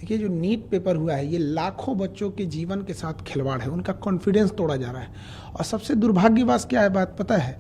देखिए, जो NEET paper हुआ है ये लाखों बच्चों के जीवन के साथ खिलवाड़ है, उनका कॉन्फिडेंस तोड़ा जा रहा है। और सबसे दुर्भाग्यवश क्या है बात पता है,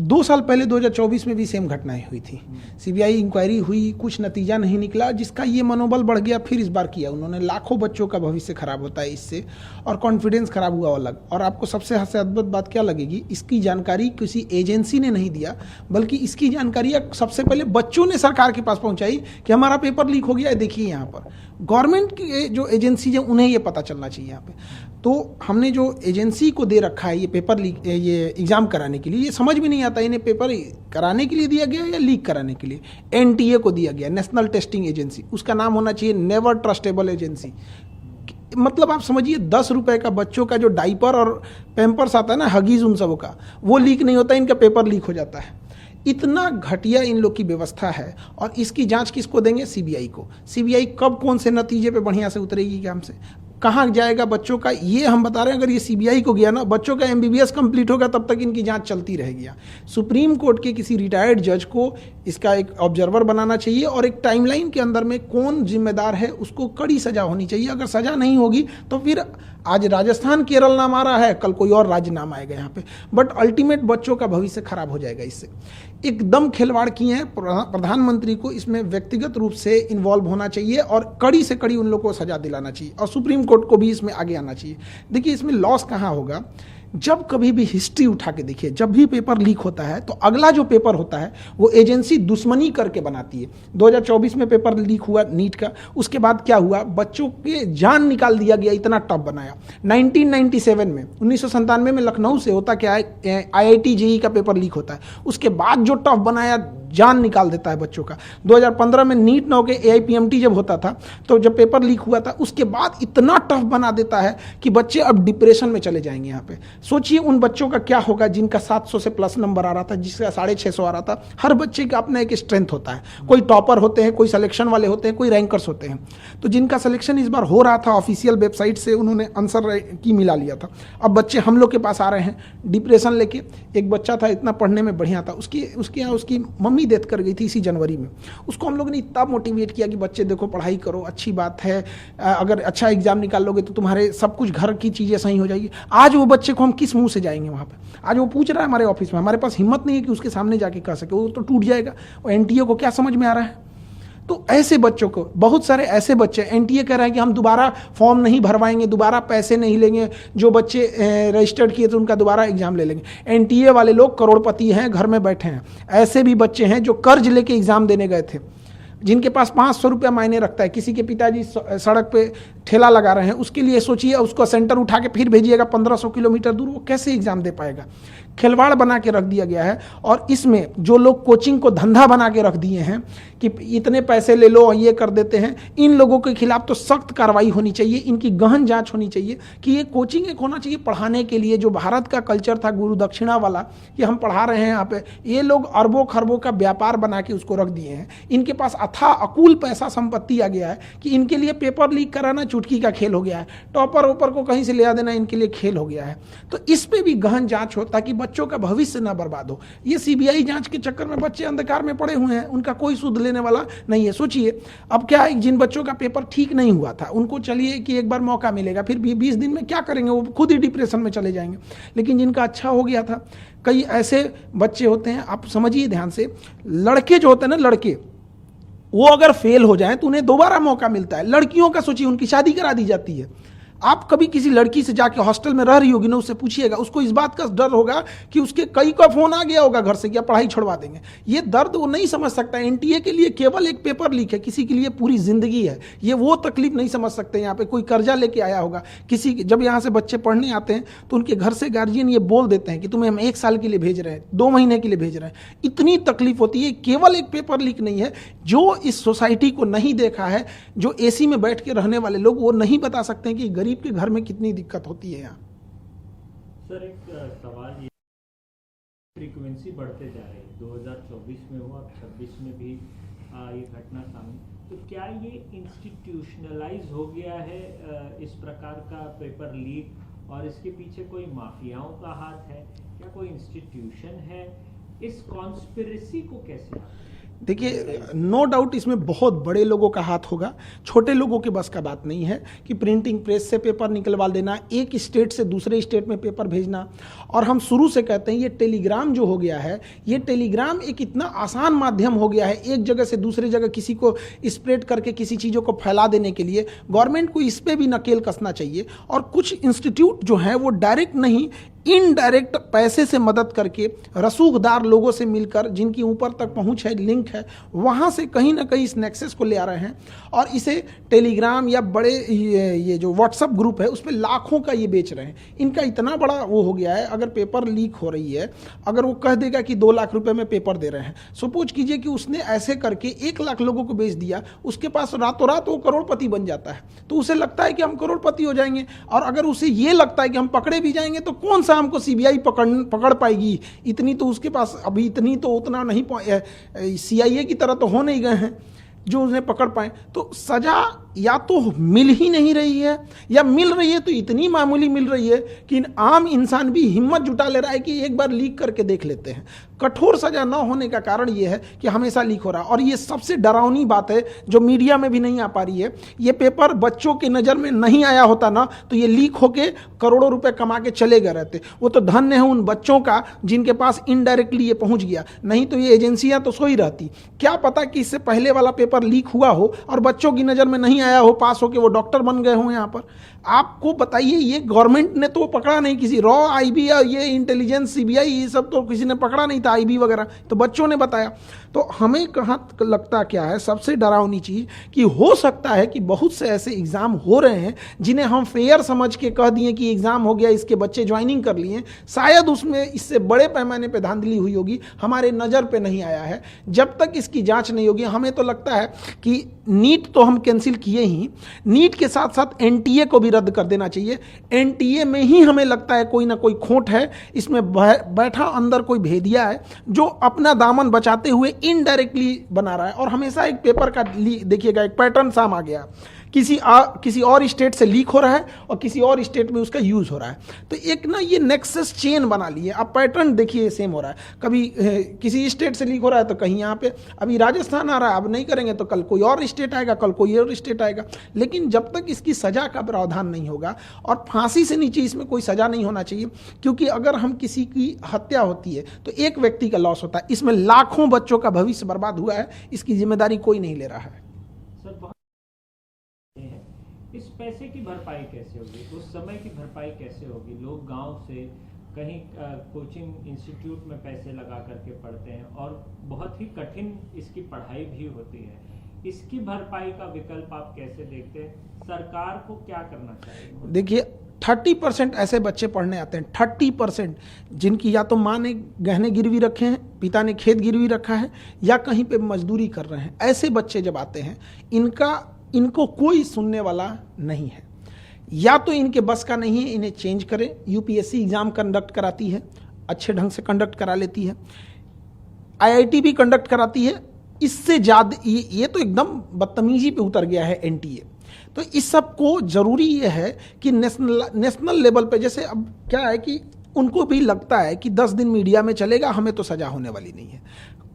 2 साल पहले 2024 में भी सेम घटनाएं हुई थी। सीबीआई इंक्वायरी हुई, कुछ नतीजा नहीं निकला, जिसका ये मनोबल बढ़ गया। फिर इस बार किया उन्होंने, लाखों बच्चों का भविष्य खराब होता है इससे, और कॉन्फिडेंस खराब हुआ अलग। और आपको सबसे अद्भुत बात क्या लगेगी, इसकी जानकारी किसी एजेंसी ने नहीं दिया, बल्कि इसकी जानकारी सबसे पहले बच्चों ने सरकार के पास पहुंचाई कि हमारा पेपर लीक हो गया है, देखिए यहाँ पर। गवर्नमेंट की जो एजेंसी है उन्हें ये पता चलना चाहिए यहाँ पे। तो हमने जो एजेंसी को दे रखा है ये पेपर लीक, ये एग्ज़ाम कराने के लिए, ये समझ में नहीं आता इन्हें पेपर कराने के लिए दिया गया या लीक कराने के लिए। एनटीए को दिया गया, नेशनल टेस्टिंग एजेंसी, उसका नाम होना चाहिए नेवर ट्रस्टेबल एजेंसी। मतलब आप समझिए 10 रुपए का बच्चों का जो डाइपर और पैम्पर्स आता है ना, हगीज उन सबों का, वो लीक नहीं होता, इनका पेपर लीक हो जाता है। इतना घटिया इन लोग की व्यवस्था है। और इसकी जांच किसको देंगे? सीबीआई को। सीबीआई कब कौन से नतीजे पे बढ़िया से उतरेगी काम से, कहाँ जाएगा बच्चों का, ये हम बता रहे हैं। अगर ये सीबीआई को गया ना, बच्चों का एमबीबीएस कंप्लीट होगा तब तक इनकी जांच चलती रहेगी। सुप्रीम कोर्ट के किसी रिटायर्ड जज को इसका एक ऑब्जर्वर बनाना चाहिए, और एक टाइमलाइन के अंदर में कौन जिम्मेदार है उसको कड़ी सजा होनी चाहिए। अगर सजा नहीं होगी तो फिर आज राजस्थान केरल नाम आ रहा है, कल कोई और राज्य नाम आएगा यहाँ पे, बट अल्टीमेट बच्चों का भविष्य खराब हो जाएगा इससे। एकदम खिलवाड़ किए हैं। प्रधानमंत्री को इसमें व्यक्तिगत रूप से इन्वॉल्व होना चाहिए और कड़ी से कड़ी उन लोगों को सजा दिलाना चाहिए, और सुप्रीम कोर्ट को भी इसमें आगे आना चाहिए। देखिए, इसमें लॉस कहाँ होगा, जब कभी भी हिस्ट्री उठा के देखिए, जब भी पेपर लीक होता है तो अगला जो पेपर होता है वो एजेंसी दुश्मनी करके बनाती है। 2024 में पेपर लीक हुआ नीट का, उसके बाद क्या हुआ, बच्चों के जान निकाल दिया गया, इतना टफ बनाया। 1997 में 1997 में लखनऊ से होता क्या है, आईआईटी जेईई का पेपर लीक होता है, उसके बाद जो टफ बनाया, जान निकाल देता है बच्चों का। 2015 में नीट न होके एआईपीएमटी जब होता था, तो जब पेपर लीक हुआ था उसके बाद इतना टफ बना देता है कि बच्चे अब डिप्रेशन में चले जाएंगे। यहाँ पे सोचिए उन बच्चों का क्या होगा जिनका 700 से प्लस नंबर आ रहा था, जिसका 650 आ रहा था। हर बच्चे का अपना एक स्ट्रेंथ होता है, कोई टॉपर होते हैं, कोई सिलेक्शन वाले होते हैं, कोई रैंकर्स होते हैं। तो जिनका सिलेक्शन इस बार हो रहा था, ऑफिशियल वेबसाइट से उन्होंने आंसर की मिला लिया था, अब बच्चे हम लोग के पास आ रहे हैं डिप्रेशन लेके। एक बच्चा था, इतना पढ़ने में बढ़िया था, उसकी मम्मी डेथ कर गई थी इसी जनवरी में। उसको हम लोग ने इतना मोटिवेट किया कि बच्चे देखो पढ़ाई करो, अच्छी बात है, अगर अच्छा एग्जाम निकाल लोगे तो तुम्हारे सब कुछ घर की चीजें सही हो जाएगी। आज वो बच्चे को हम किस मुंह से जाएंगे वहां पे? आज वो पूछ रहा है हमारे ऑफिस में, हमारे पास हिम्मत नहीं है कि उसके सामने जाके कह सके, वो तो टूट जाएगा। और एनटीए को क्या समझ में आ रहा है? तो ऐसे बच्चों को, बहुत सारे ऐसे बच्चे, एनटीए कह रहा है कि हम दोबारा फॉर्म नहीं भरवाएंगे, दोबारा पैसे नहीं लेंगे, जो बच्चे रजिस्टर्ड किए तो उनका दोबारा एग्जाम ले लेंगे। एनटीए वाले लोग करोड़पति हैं, घर में बैठे हैं। ऐसे भी बच्चे हैं जो कर्ज लेके एग्जाम देने गए थे, जिनके पास 500 रुपया मायने रखता है। किसी के पिताजी सड़क पे ठेला लगा रहे हैं, उसके लिए सोचिए, उसको सेंटर उठा के फिर भेजिएगा 1500 किलोमीटर दूर, वो कैसे एग्जाम दे पाएगा? खिलवाड़ बना के रख दिया गया है। और इसमें जो लोग कोचिंग को धंधा बना के रख दिए हैं कि इतने पैसे ले लो और ये कर देते हैं, इन लोगों के खिलाफ तो सख्त कार्रवाई होनी चाहिए, इनकी गहन जांच होनी चाहिए कि ये कोचिंग एक होना चाहिए पढ़ाने के लिए। जो भारत का कल्चर था गुरु दक्षिणा वाला, कि हम पढ़ा रहे हैं यहाँ पे, ये लोग अरबों खरबों का व्यापार बना के उसको रख दिए हैं। इनके पास अथाह अकूल पैसा संपत्ति आ गया है कि इनके लिए पेपर लीक कराना चुटकी का खेल हो गया है, टॉपर ओपर को कहीं से ले आ देना इनके लिए खेल हो गया है। तो इस पे भी गहन जांच हो ताकि बच्चों का भविष्य ना बर्बाद हो। ये सीबीआई जांच के चक्कर में बच्चे अंधकार में पड़े हुए हैं, उनका कोई सुध लेने वाला नहीं है। सोचिए अब क्या है, जिन बच्चों का पेपर ठीक नहीं हुआ था उनको चलिए कि एक बार मौका मिलेगा, फिर 20 दिन में क्या करेंगे, वो खुद ही डिप्रेशन में चले जाएंगे। लेकिन जिनका अच्छा हो गया था, कई ऐसे बच्चे होते हैं, आप समझिए ध्यान से, लड़के जो होते हैं ना, लड़के वो अगर फेल हो जाएं तो उन्हें दोबारा मौका मिलता है। लड़कियों का सोचिए, उनकी शादी करा दी जाती है। आप कभी किसी लड़की से जाके हॉस्टल में रह रही होगी ना, उससे पूछिएगा, उसको इस बात का डर होगा कि उसके कई का फोन आ गया होगा घर से कि पढ़ाई छुड़वा देंगे। ये दर्द वो नहीं समझ सकता। एनटीए के लिए केवल एक पेपर लीक है, किसी के लिए पूरी जिंदगी है। ये वो तकलीफ नहीं समझ सकते। यहाँ पे कोई कर्जा लेके आया होगा, किसी जब यहाँ से बच्चे पढ़ने आते हैं तो उनके घर से गार्जियन ये बोल देते हैं कि तुम्हें हम 1 साल के लिए भेज रहे हैं, 2 महीने के लिए भेज रहे हैं। इतनी तकलीफ होती है। केवल एक पेपर लीक नहीं है। जो इस सोसाइटी को नहीं देखा है, जो एसी में बैठ के रहने वाले लोग, वो नहीं बता सकते हैं कि गरीब के घर में कितनी दिक्कत होती है यहाँ। सर एक सवाल ये, फ्रीक्वेंसी बढ़ते जा रही है, 2024 में हुआ, 26 में भी ये घटना सामने, तो क्या ये इंस्टीट्यूशनलाइज हो गया है इस प्रकार का पेपर लीक, और इसके पीछे कोई माफियाओं का हाथ है, क्या कोई इंस्टीट्यूशन है? इस कॉन्स्पिरेसी को कैसे? देखिए, नो डाउट इसमें बहुत बड़े लोगों का हाथ होगा, छोटे लोगों के बस का बात नहीं है कि प्रिंटिंग प्रेस से पेपर निकलवा देना, एक स्टेट से दूसरे स्टेट में पेपर भेजना। और हम शुरू से कहते हैं ये टेलीग्राम जो हो गया है, ये टेलीग्राम एक इतना आसान माध्यम हो गया है एक जगह से दूसरी जगह किसी को स्प्रेड करके किसी चीज़ों को फैला देने के लिए। गवर्नमेंट को इस पर भी नकेल कसना चाहिए। और कुछ इंस्टीट्यूट जो हैं वो डायरेक्ट नहीं, इनडायरेक्ट पैसे से मदद करके रसूखदार लोगों से मिलकर, जिनकी ऊपर तक पहुंच है, लिंक है, वहां से कहीं ना कहीं इस नेक्सस को ले आ रहे हैं और इसे टेलीग्राम या बड़े ये जो व्हाट्सएप ग्रुप है उस पर लाखों का ये बेच रहे हैं। इनका इतना बड़ा वो हो गया है, अगर पेपर लीक हो रही है, अगर वो कह देगा कि 2 लाख रुपए में पेपर दे रहे हैं, सपोज कीजिए कि उसने ऐसे करके 1 लाख लोगों को बेच दिया, उसके पास रातों रात वो करोड़पति बन जाता है। तो उसे लगता है कि हम करोड़पति हो जाएंगे। और अगर उसे ये लगता है कि हम पकड़े भी जाएंगे तो कौन सा हमको सीबीआई पकड़ पाएगी, इतनी तो उसके पास अभी इतनी तो उतना नहीं, सीआईए की तरह तो हो नहीं गए हैं जो उन्हें पकड़ पाए। तो सजा या तो मिल ही नहीं रही है, या मिल रही है तो इतनी मामूली मिल रही है कि आम इंसान भी हिम्मत जुटा ले रहा है कि एक बार लीक करके देख लेते हैं। कठोर सजा न होने का कारण यह है कि हमेशा लीक हो रहा है। और ये सबसे डरावनी बात है जो मीडिया में भी नहीं आ पा रही है, ये पेपर बच्चों की नज़र में नहीं आया होता ना तो ये लीक होके करोड़ों रुपए कमा के चले गए रहते। वो तो धन्य है उन बच्चों का जिनके पास इनडायरेक्टली ये पहुंच गया, नहीं तो ये एजेंसियां तो सोई रहती। क्या पता कि इससे पहले वाला पेपर लीक हुआ हो और बच्चों की नज़र में नहीं आया हो, पास हो के वो डॉक्टर बन गए हो। यहाँ पर आपको बताइए, ये गवर्नमेंट ने तो पकड़ा नहीं, किसी रॉ आईबी या ये इंटेलिजेंस सीबीआई ये सब तो किसी ने पकड़ा नहीं था, आईबी वगैरह तो बच्चों ने बताया। तो हमें कहाँ लगता क्या है सबसे डरावनी चीज़ कि हो सकता है कि बहुत से ऐसे एग्ज़ाम हो रहे हैं जिन्हें हम फेयर समझ के कह दिए कि एग्ज़ाम हो गया, इसके बच्चे ज्वाइनिंग कर लिए, शायद उसमें इससे बड़े पैमाने पे धांधली हुई होगी, हमारे नज़र पे नहीं आया है। जब तक इसकी जांच नहीं होगी, हमें तो लगता है कि नीट तो हम कैंसिल किए ही, नीट के साथ साथ एनटीए को भी रद्द कर देना चाहिए। एनटीए में ही हमें लगता है कोई ना कोई खोट है, इसमें बैठा अंदर कोई भेदिया है जो अपना दामन बचाते हुए इनडायरेक्टली बना रहा है। और हमेशा एक पेपर का देखिएगा एक पैटर्न साम आ गया, किसी और स्टेट से लीक हो रहा है और किसी और स्टेट में उसका यूज हो रहा है। तो एक ना ये नेक्सस चेन बना ली है। आप पैटर्न देखिए सेम हो रहा है, कभी किसी स्टेट से लीक हो रहा है तो कहीं यहाँ पे अभी राजस्थान आ रहा है, अब नहीं करेंगे तो कल कोई और स्टेट आएगा, कल कोई और स्टेट आएगा। लेकिन जब तक इसकी सजा का प्रावधान नहीं होगा, और फांसी से नीचे इसमें कोई सजा नहीं होना चाहिए, क्योंकि अगर हम किसी की हत्या होती है तो एक व्यक्ति का लॉस होता है, इसमें लाखों बच्चों का भविष्य बर्बाद हुआ है, इसकी जिम्मेदारी कोई नहीं ले रहा है। इस पैसे की भरपाई कैसे होगी, उस समय की भरपाई कैसे होगी? लोग गांव से कहीं कोचिंग इंस्टीट्यूट में पैसे लगा करके पढ़ते हैं और बहुत ही कठिन इसकी पढ़ाई भी होती है। इसकी भरपाई का विकल्प आप कैसे देखते हैं? सरकार को क्या करना चाहिए? देखिए 30% ऐसे बच्चे पढ़ने आते हैं, 30% जिनकी या तो माँ ने गहने गिरवी रखे हैं, पिता ने खेत गिरवी रखा है, या कहीं पे मजदूरी कर रहे हैं। ऐसे बच्चे जब आते हैं, इनको कोई सुनने वाला नहीं है। या तो इनके बस का नहीं है, इन्हें चेंज करें। यूपीएससी एग्जाम कंडक्ट कराती है, अच्छे ढंग से कंडक्ट करा लेती है, आईआईटी भी कंडक्ट कराती है। इससे ज़्यादा ये तो एकदम बदतमीजी पे उतर गया है एनटीए। तो इस सब को जरूरी ये है कि नेशनल लेवल पे, जैसे अब क्या है कि उनको भी लगता है कि 10 दिन मीडिया में चलेगा, हमें तो सजा होने वाली नहीं है।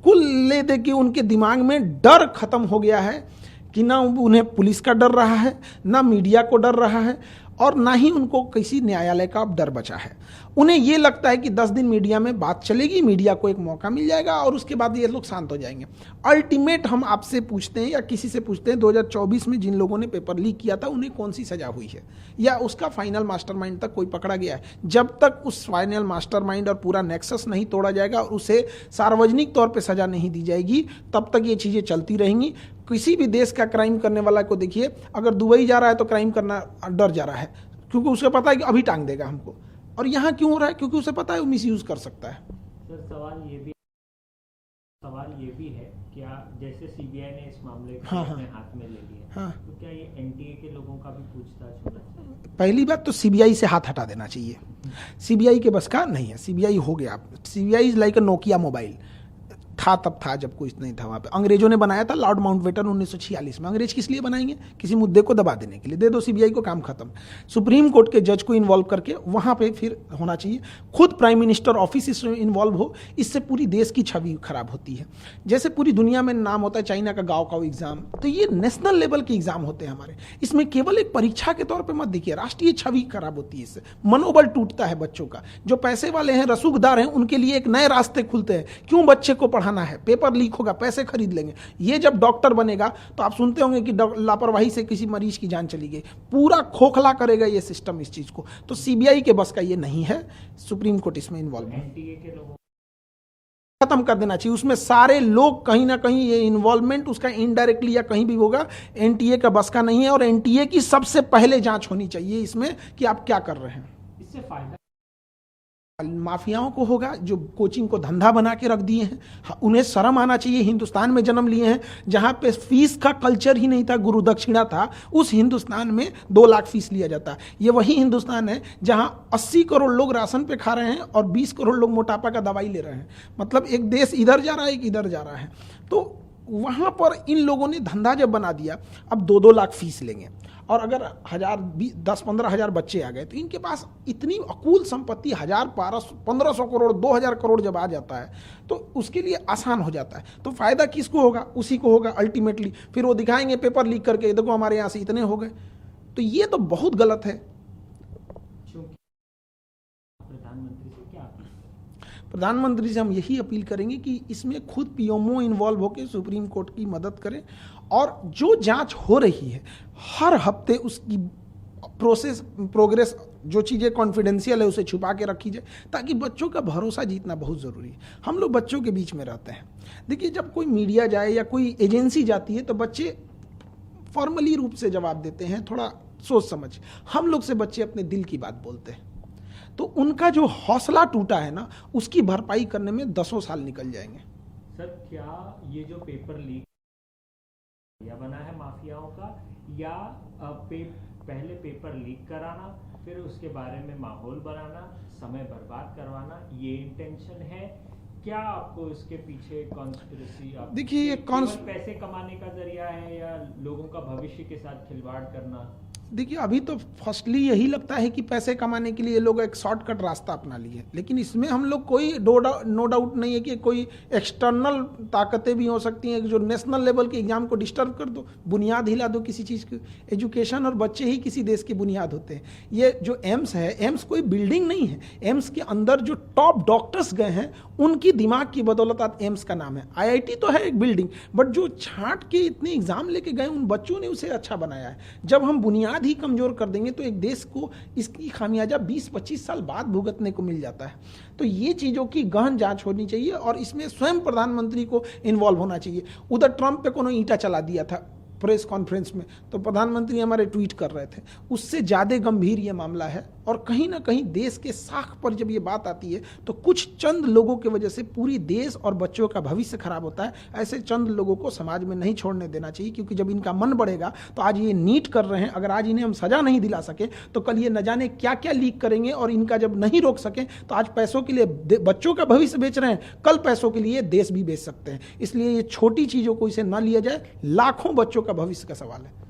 कुल ले दे के उनके दिमाग में डर खत्म हो गया है कि ना उन्हें पुलिस का डर रहा है, ना मीडिया को डर रहा है, और ना ही उनको किसी न्यायालय का डर बचा है। उन्हें ये लगता है कि 10 दिन मीडिया में बात चलेगी, मीडिया को एक मौका मिल जाएगा और उसके बाद ये लोग शांत हो जाएंगे। अल्टीमेट हम आपसे पूछते हैं या किसी से पूछते हैं, 2024 में जिन लोगों ने पेपर लीक किया था उन्हें कौन सी सजा हुई है, या उसका फाइनल मास्टरमाइंड तक कोई पकड़ा गया है? जब तक उस फाइनल मास्टरमाइंड और पूरा नेक्सस नहीं तोड़ा जाएगा और उसे सार्वजनिक तौर पर सजा नहीं दी जाएगी, तब तक ये चीज़ें चलती रहेंगी। किसी भी देश का क्राइम करने वाला को देखिए, अगर दुबई जा रहा है तो क्राइम करना डर जा रहा है, क्योंकि उसे पता है कि अभी टांग देगा हमको। और यहाँ क्यों हो रहा है? क्योंकि उसे पता है वो मिसयूज कर सकता है। सर सवाल ये भी है, क्या जैसे सीबीआई ने इस मामले को अपने हाथ में ले लिया, तो क्या ये एनटीए के लोगों का भी पूछताछ होना चाहिए? पहली बात तो सीबीआई से हाथ हटा देना चाहिए। सीबीआई के बस का नहीं है, सीबीआई हो गया। CBI is like a Nokia mobile, था तब था जब कुछ नहीं था वहाँ पे। अंग्रेजों ने बनाया था लॉर्ड माउंटबेटन 1946 में। अंग्रेज किस लिए बनाएंगे? किसी मुद्दे को दबा देने के लिए। दे दो सीबीआई को, काम खत्म। सुप्रीम कोर्ट के जज को इन्वॉल्व करके वहाँ पे फिर होना चाहिए। खुद प्राइम मिनिस्टर ऑफिस इसमें इन्वॉल्व हो, इससे पूरी देश की छवि खराब होती है। जैसे पूरी दुनिया में नाम होता है चाइना का गाँव का एग्जाम, तो ये नेशनल लेवल के एग्जाम होते हैं हमारे। इसमें केवल एक परीक्षा के तौर पर मत देखिए, राष्ट्रीय छवि खराब होती है इससे, मनोबल टूटता है बच्चों का। जो पैसे वाले हैं, रसूखदार हैं, उनके लिए एक नए रास्ते खुलते हैं। क्यों बच्चे को पढ़ाना है? पेपर लीक होगा, पैसे खरीद लेंगे। ये जब डॉक्टर बनेगा तो आप सुनते होंगे कि लापरवाही से किसी मरीज की जान चली गई। पूरा खोखला करेगा ये सिस्टम इस चीज को। तो सीबीआई के बस का ये नहीं है, सुप्रीम कोर्ट इसमें इन्वॉल्व है। एनटीए के लोगों खत्म कर देना चाहिए। उसमें सारे लोग कहीं ना कहीं ये इन्वॉल्वमेंट उसका इनडायरेक्टली या कहीं भी होगा, एनटीए का बस का नहीं है। और एनटीए की सबसे पहले जांच होनी चाहिए इसमें कि आप क्या कर रहे हैं। इससे फायदा माफियाओं को होगा जो कोचिंग को धंधा बना के रख दिए हैं। उन्हें शर्म आना चाहिए। हिंदुस्तान में जन्म लिए हैं जहां पे फीस का कल्चर ही नहीं था, गुरु दक्षिणा था। उस हिंदुस्तान में 2 लाख फीस लिया जाता है। ये वही हिंदुस्तान है जहां 80 करोड़ लोग राशन पे खा रहे हैं और 20 करोड़ लोग मोटापा का दवाई ले रहे हैं। मतलब एक देश इधर जा रहा है, एक इधर जा रहा है। तो वहां पर इन लोगों ने धंधा जब बना दिया, अब 2-2 लाख फीस लेंगे। और अगर 10-15 हजार बच्चे आ गए तो इनके पास इतनी अकूल संपत्ति 1500 करोड़ 2000 करोड़ जब आ जाता है तो उसके लिए आसान हो जाता है। तो फायदा किसको होगा? उसी को होगा अल्टीमेटली। फिर वो दिखाएंगे पेपर लीक करके, देखो हमारे यहाँ से इतने हो गए। तो ये तो बहुत गलत है। प्रधानमंत्री से क्या अपील करें? प्रधानमंत्री से हम यही अपील करेंगे कि इसमें खुद पीएमओ इन्वॉल्व होकर सुप्रीम कोर्ट की मदद करें। और जो जांच हो रही है हर हफ्ते उसकी प्रोग्रेस, जो चीज़ें कॉन्फिडेंशियल है उसे छुपा के रखी जाए, ताकि बच्चों का भरोसा जीतना बहुत ज़रूरी है। हम लोग बच्चों के बीच में रहते हैं। देखिए, जब कोई मीडिया जाए या कोई एजेंसी जाती है तो बच्चे फॉर्मली रूप से जवाब देते हैं, थोड़ा सोच समझ। हम लोग से बच्चे अपने दिल की बात बोलते हैं। तो उनका जो हौसला टूटा है ना, उसकी भरपाई करने में 10 साल निकल जाएंगे। सर, क्या ये जो पेपर लीक या बना है माफियाओं का, या पहले पेपर लीक कराना, फिर उसके बारे में माहौल बनाना, समय बर्बाद करवाना, ये इंटेंशन है? क्या आपको इसके पीछे कॉन्स्पिरेसी, देखिए, ये पैसे कमाने का जरिया है या लोगों का भविष्य के साथ खिलवाड़ करना? देखिए, अभी तो फर्स्टली यही लगता है कि पैसे कमाने के लिए लोग एक शॉर्टकट रास्ता अपना लिए, लेकिन इसमें हम लोग कोई नो डाउट नहीं है कि कोई एक्सटर्नल ताकतें भी हो सकती हैं जो नेशनल लेवल के एग्जाम को डिस्टर्ब कर दो, बुनियाद हिला दो किसी चीज़ की। एजुकेशन और बच्चे ही किसी देश की बुनियाद होते हैं। ये जो एम्स है, एम्स कोई बिल्डिंग नहीं है। एम्स के अंदर जो टॉप डॉक्टर्स गए हैं उनकी दिमाग की बदौलत आज एम्स का नाम है। आईआईटी तो है एक बिल्डिंग, बट जो छांट के इतने एग्जाम लेके गए उन बच्चों ने उसे अच्छा बनाया है। जब हम बुनियाद ही कमजोर कर देंगे तो एक देश को इसकी खामियाजा 20-25 साल बाद भुगतने को मिल जाता है। तो ये चीज़ों की गहन जांच होनी चाहिए और इसमें स्वयं प्रधानमंत्री को इन्वॉल्व होना चाहिए। उधर ट्रंप पे कोनो ईंटा चला दिया था प्रेस कॉन्फ्रेंस में, तो प्रधानमंत्री हमारे ट्वीट कर रहे थे। उससे ज़्यादा गंभीर ये मामला है और कहीं ना कहीं देश के साख पर जब ये बात आती है तो कुछ चंद लोगों की वजह से पूरी देश और बच्चों का भविष्य खराब होता है। ऐसे चंद लोगों को समाज में नहीं छोड़ने देना चाहिए, क्योंकि जब इनका मन बढ़ेगा तो आज ये नीट कर रहे हैं, अगर आज इन्हें हम सजा नहीं दिला सके तो कल ये न जाने क्या क्या लीक करेंगे। और इनका जब नहीं रोक सकें तो आज पैसों के लिए बच्चों का भविष्य बेच रहे हैं, कल पैसों के लिए देश भी बेच सकते हैं। इसलिए ये छोटी चीज़ों को इसे न लिया जाए, लाखों बच्चों का भविष्य का सवाल है।